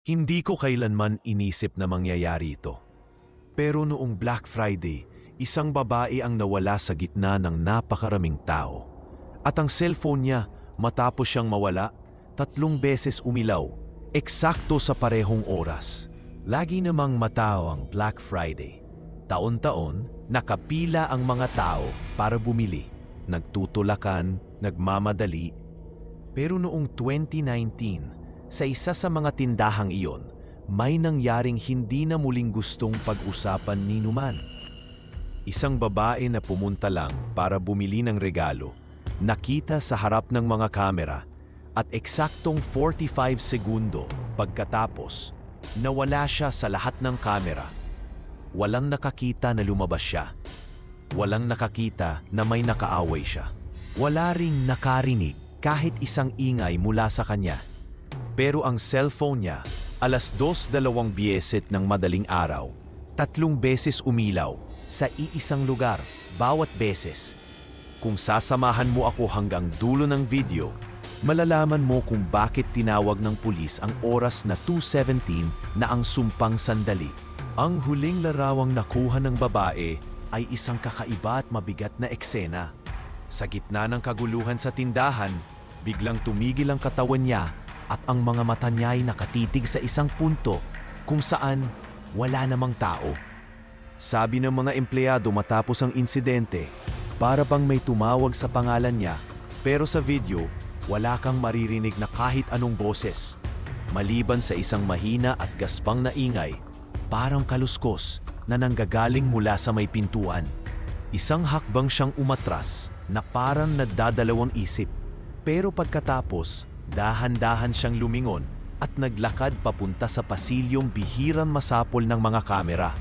Hindi ko kailanman inisip na mangyayari ito. Pero noong Black Friday, isang babae ang nawala sa gitna ng napakaraming tao. At ang cellphone niya, matapos siyang mawala, 3 beses umilaw, eksakto sa parehong oras. Lagi namang matao ang Black Friday. Taon-taon, nakapila ang mga tao para bumili. Nagtutulakan, nagmamadali. Pero noong 2019, sa isa sa mga tindahang iyon, may nangyaring hindi na muling gustong pag-usapan ni Numan. Isang babae na pumunta lang para bumili ng regalo, nakita sa harap ng mga kamera at eksaktong 45 segundo pagkatapos, nawala siya sa lahat ng kamera. Walang nakakita na lumabas siya. Walang nakakita na may nakaaway siya. Wala ring nakarinig kahit isang ingay mula sa kanya. Pero ang cellphone niya, 2:02 ng madaling araw, 3 beses umilaw sa iisang lugar, bawat beses. Kung sasamahan mo ako hanggang dulo ng video, malalaman mo kung bakit tinawag ng pulis ang oras na 2:17 na ang sumpang sandali. Ang huling larawang nakuha ng babae ay isang kakaiba at mabigat na eksena. Sa gitna ng kaguluhan sa tindahan, biglang tumigil ang katawan niya at ang mga mata niya ay nakatitig sa isang punto kung saan wala namang tao. Sabi ng mga empleyado matapos ang insidente, para bang may tumawag sa pangalan niya, pero sa video, wala kang maririnig na kahit anong boses. Maliban sa isang mahina at gaspang na ingay, parang kaluskos na nanggagaling mula sa may pintuan. Isang hakbang siyang umatras na parang nagdadalawang isip. Pero pagkatapos, dahan-dahan siyang lumingon at naglakad papunta sa pasilyong bihirang masapol ng mga kamera.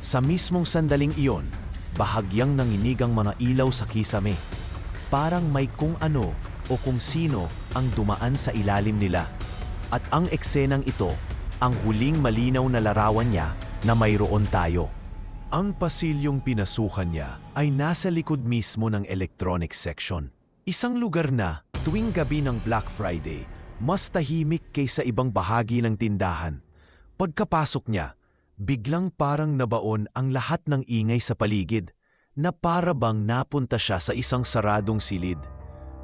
Sa mismong sandaling iyon, bahagyang nanginig ang mga ilaw sa kisame. Parang may kung ano o kung sino ang dumaan sa ilalim nila. At ang eksenang ito, ang huling malinaw na larawan niya na mayroon tayo. Ang pasilyong pinasukan niya ay nasa likod mismo ng electronics section. Isang lugar na, tuwing gabi ng Black Friday, mas tahimik kaysa ibang bahagi ng tindahan. Pagkapasok niya, biglang parang nabaon ang lahat ng ingay sa paligid, na para bang napunta siya sa isang saradong silid.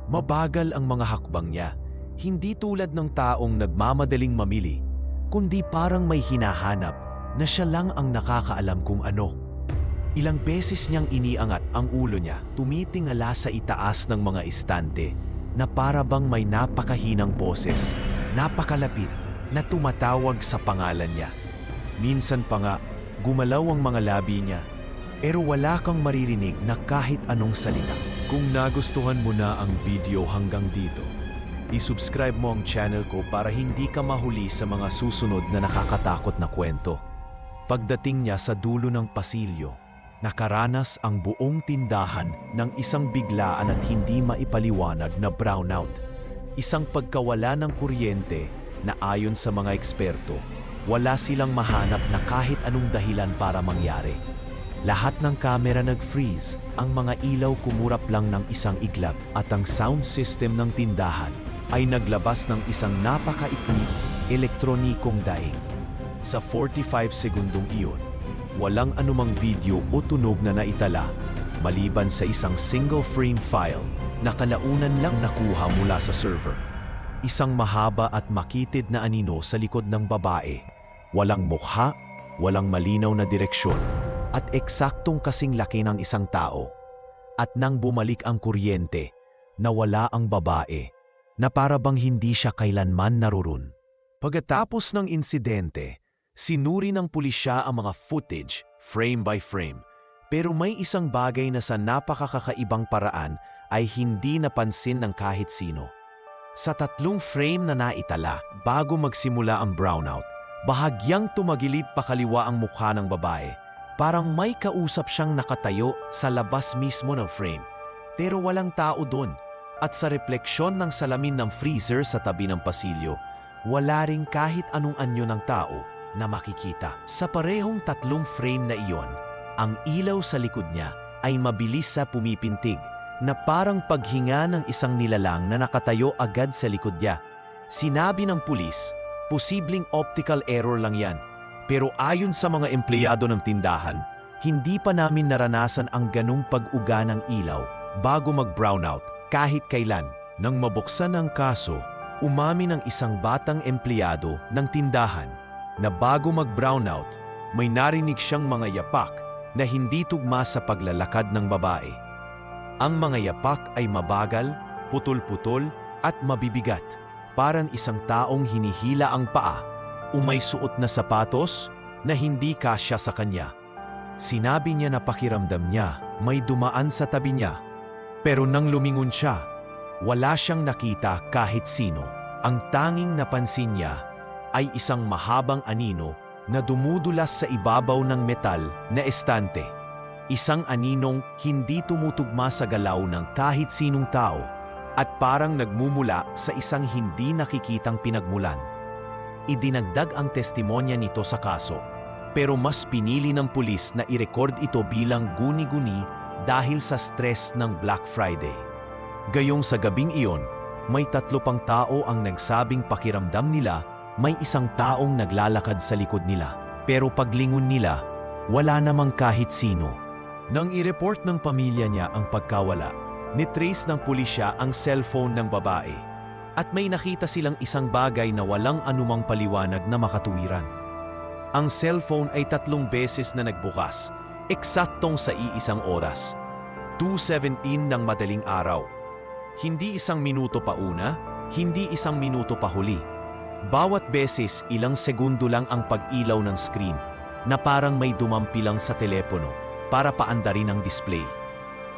Mabagal ang mga hakbang niya, hindi tulad ng taong nagmamadaling mamili, kundi parang may hinahanap na siya lang ang nakakaalam kung ano. Ilang beses niyang iniangat ang ulo niya, tumitingala sa itaas ng mga estante na para bang may napakahinang boses, napakalapit na tumatawag sa pangalan niya. Minsan pa nga, gumalaw ang mga labi niya, pero wala kang maririnig na kahit anong salita. Kung nagustuhan mo na ang video hanggang dito, i-subscribe mo ang channel ko para hindi ka mahuli sa mga susunod na nakakatakot na kwento. Pagdating niya sa dulo ng pasilyo, nakaranas ang buong tindahan ng isang biglaan at hindi maipaliwanag na brownout. Isang pagkawala ng kuryente na ayon sa mga eksperto, wala silang mahanap na kahit anong dahilan para mangyari. Lahat ng kamera nag-freeze, ang mga ilaw kumurap lang ng isang iglap at ang sound system ng tindahan ay naglabas ng isang napakaikli elektronikong daing. Sa 45 segundong iyon, walang anumang video o tunog na naitala maliban sa isang single frame file na kalaunan lang nakuha mula sa server. Isang mahaba at makitid na anino sa likod ng babae. Walang mukha, walang malinaw na direksyon, at eksaktong kasing laki ng isang tao. At nang bumalik ang kuryente, nawala ang babae na para bang hindi siya kailanman naroon. Pagkatapos ng insidente, sinuri ng pulisya ang mga footage, frame by frame, pero may isang bagay na sa napakakakaibang paraan ay hindi napansin ng kahit sino. Sa 3 frame na naitala bago magsimula ang brownout, bahagyang tumagilid pakaliwa ang mukha ng babae. Parang may kausap siyang nakatayo sa labas mismo ng frame, pero walang tao doon. At sa refleksyon ng salamin ng freezer sa tabi ng pasilyo, wala ring kahit anong anyo ng tao na makikita. Sa parehong 3 frame na iyon, ang ilaw sa likod niya ay mabilis sa pumipintig na parang paghinga ng isang nilalang na nakatayo agad sa likod niya. Sinabi ng pulis, Posibleng optical error lang yan. Pero ayon sa mga empleyado ng tindahan, hindi pa namin naranasan ang ganong pag-uga ng ilaw bago mag-brownout kahit kailan. Nang mabuksan ang kaso, umamin ang isang batang empleyado ng tindahan na bago mag-brownout, may narinig siyang mga yapak na hindi tugma sa paglalakad ng babae. Ang mga yapak ay mabagal, putol-putol at mabibigat, parang isang taong hinihila ang paa o may suot na sapatos na hindi kasya sa kanya. Sinabi niya na pakiramdam niya may dumaan sa tabi niya, pero nang lumingon siya, wala siyang nakita kahit sino. Ang tanging napansin niya ay isang mahabang anino na dumudulas sa ibabaw ng metal na estante. Isang aninong hindi tumutugma sa galaw ng kahit sinong tao at parang nagmumula sa isang hindi nakikitang pinagmulan. Idinagdag ang testimonya nito sa kaso, pero mas pinili ng pulis na i-record ito bilang guni-guni dahil sa stress ng Black Friday. Gayong sa gabing iyon, may 3 pang tao ang nagsabing pakiramdam nila may isang taong naglalakad sa likod nila. Pero paglingon nila, wala namang kahit sino. Nang i-report ng pamilya niya ang pagkawala, nitrace ng pulisya ang cellphone ng babae at may nakita silang isang bagay na walang anumang paliwanag na makatuwiran. Ang cellphone ay 3 beses na nagbukas, eksaktong sa iisang oras. 2:17 ng madaling araw. Hindi 1 minuto pa una, hindi 1 minuto pa huli. Bawat beses ilang segundo lang ang pag-ilaw ng screen na parang may dumampi lang sa telepono para paandarin ang display.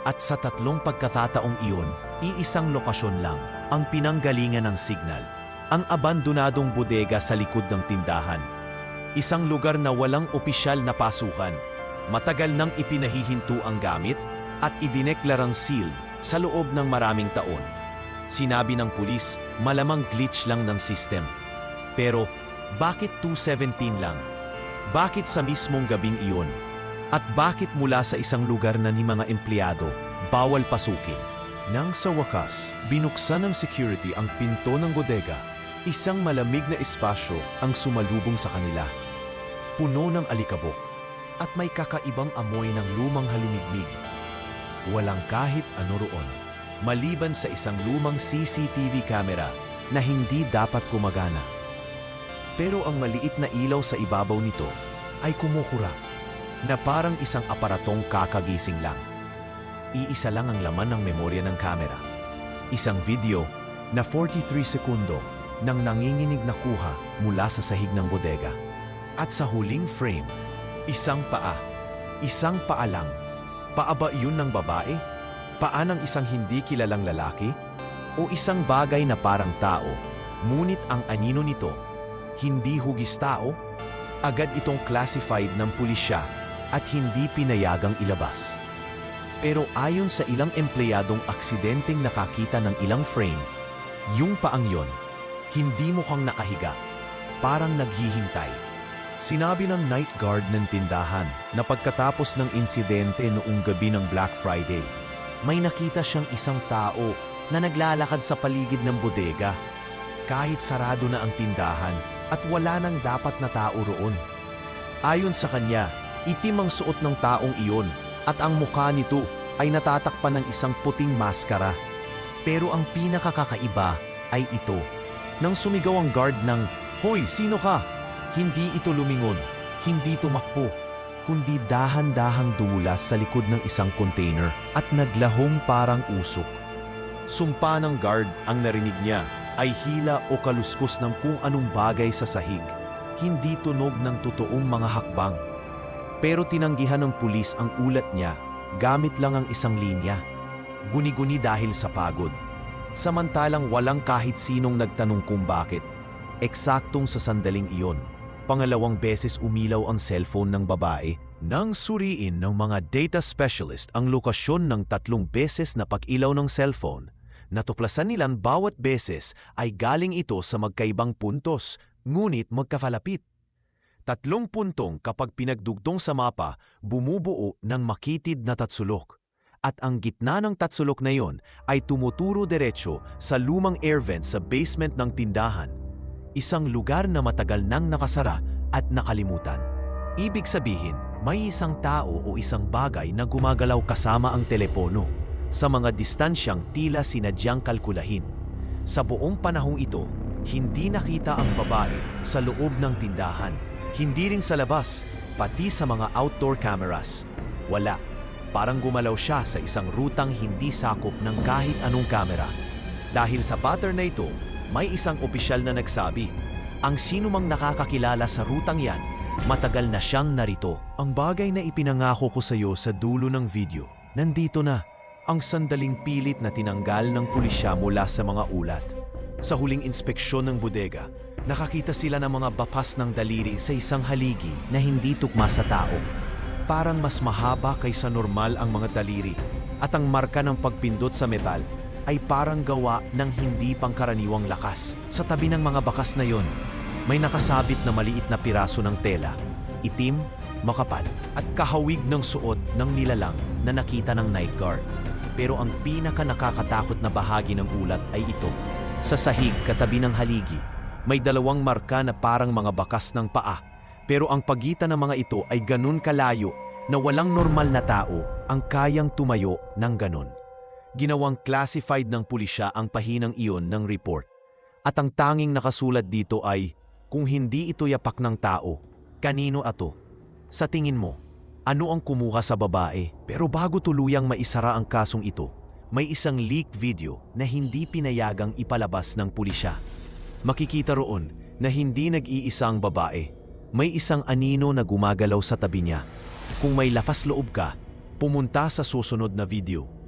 At sa 3 pagkakataong iyon, iisang lokasyon lang ang pinanggalingan ng signal, ang abandonadong bodega sa likod ng tindahan. Isang lugar na walang opisyal na pasukan, matagal nang ipinahihinto ang gamit at idineklarang sealed sa loob ng maraming taon. Sinabi ng pulis, malamang glitch lang ng system. Pero bakit 2:17 lang? Bakit sa mismong gabing iyon? At bakit mula sa isang lugar na ni mga empleyado bawal pasukin? Nang sa wakas, binuksan ng security ang pinto ng bodega, isang malamig na espasyo ang sumalubong sa kanila. Puno ng alikabok at may kakaibang amoy ng lumang halumigmig. Walang kahit ano roon, maliban sa isang lumang CCTV camera na hindi dapat gumagana. Pero ang maliit na ilaw sa ibabaw nito ay kumukura, na parang isang aparatong kakagising lang. Iisa lang ang laman ng memorya ng camera. Isang video na 43 sekundo nang nanginginig na kuha mula sa sahig ng bodega. At sa huling frame, isang paa. Isang paa lang. Paa ba iyon ng babae? Paa ng isang hindi kilalang lalaki? O isang bagay na parang tao, ngunit ang anino nito, hindi hugis tao? Agad itong classified ng pulisya at hindi pinayagang ilabas. Pero ayon sa ilang empleyadong aksidenteng nakakita ng ilang frame, yung paang yon, hindi mukhang nakahiga, parang naghihintay. Sinabi ng night guard ng tindahan na pagkatapos ng insidente noong gabi ng Black Friday, may nakita siyang isang tao na naglalakad sa paligid ng bodega. Kahit sarado na ang tindahan at wala nang dapat na tao roon. Ayon sa kanya, itim ang suot ng taong iyon at ang mukha nito ay natatakpan ng isang puting maskara. Pero ang pinakakakaiba ay ito. Nang sumigaw ang guard ng, "Hoy, sino ka?" Hindi ito lumingon, hindi tumakbo, kundi dahan-dahang dumulas sa likod ng isang container at naglahong parang usok. Sumpa ng guard ang narinig niya ay hila o kaluskos ng kung anong bagay sa sahig, hindi tunog ng totoong mga hakbang. Pero tinanggihan ng pulis ang ulat niya gamit lang ang isang linya. Guni-guni dahil sa pagod. Samantalang walang kahit sinong nagtanong kung bakit. Eksaktong sa sandaling iyon, pangalawang beses umilaw ang cellphone ng babae. Nang suriin ng mga data specialist ang lokasyon ng 3 beses na pag-ilaw ng cellphone, natuklasan nilang bawat beses ay galing ito sa magkaibang puntos, ngunit magkapalapit. 3 puntong kapag pinagdugtong sa mapa, bumubuo ng makitid na tatsulok. At ang gitna ng tatsulok na yon ay tumuturo diretso sa lumang air vent sa basement ng tindahan. isang lugar na matagal nang nakasara at nakalimutan. Ibig sabihin, may isang tao o isang bagay na gumagalaw kasama ang telepono sa mga distansyang tila sinadyang kalkulahin. Sa buong panahong ito, hindi nakita ang babae sa loob ng tindahan, hindi rin sa labas, pati sa mga outdoor cameras. Wala. Parang gumalaw siya sa isang rutang hindi sakop ng kahit anong kamera. Dahil sa pattern na ito, may isang opisyal na nagsabi, ang sinumang nakakakilala sa rutang yan, matagal na siyang narito. Ang bagay na ipinangako ko sa iyo sa dulo ng video, nandito na. Ang sandaling pilit na tinanggal ng pulisya mula sa mga ulat. Sa huling inspeksyon ng bodega, nakakita sila ng mga bakas ng daliri sa isang haligi na hindi tugma sa tao. Parang mas mahaba kaysa normal ang mga daliri at ang marka ng pagpindot sa metal ay parang gawa ng hindi pangkaraniwang lakas. Sa tabi ng mga bakas na yon, may nakasabit na maliit na piraso ng tela, itim, makapal at kahawig ng suot ng nilalang na nakita ng night guard. Pero ang pinaka nakakatakot na bahagi ng ulat ay ito. Sa sahig katabi ng haligi, may dalawang marka na parang mga bakas ng paa. Pero ang pagitan ng mga ito ay ganun kalayo na walang normal na tao ang kayang tumayo ng ganun. Ginawang classified ng pulisya ang pahinang iyon ng report. At ang tanging nakasulat dito ay, kung hindi ito yapak ng tao, kanino ato? Sa tingin mo, ano ang kumuha sa babae? Pero bago tuluyang maisara ang kasong ito, may isang leak video na hindi pinayagang ipalabas ng pulisya. Makikita roon na hindi nag-iisa ang babae. May isang anino na gumagalaw sa tabi niya. Kung may lakas loob ka, pumunta sa susunod na video.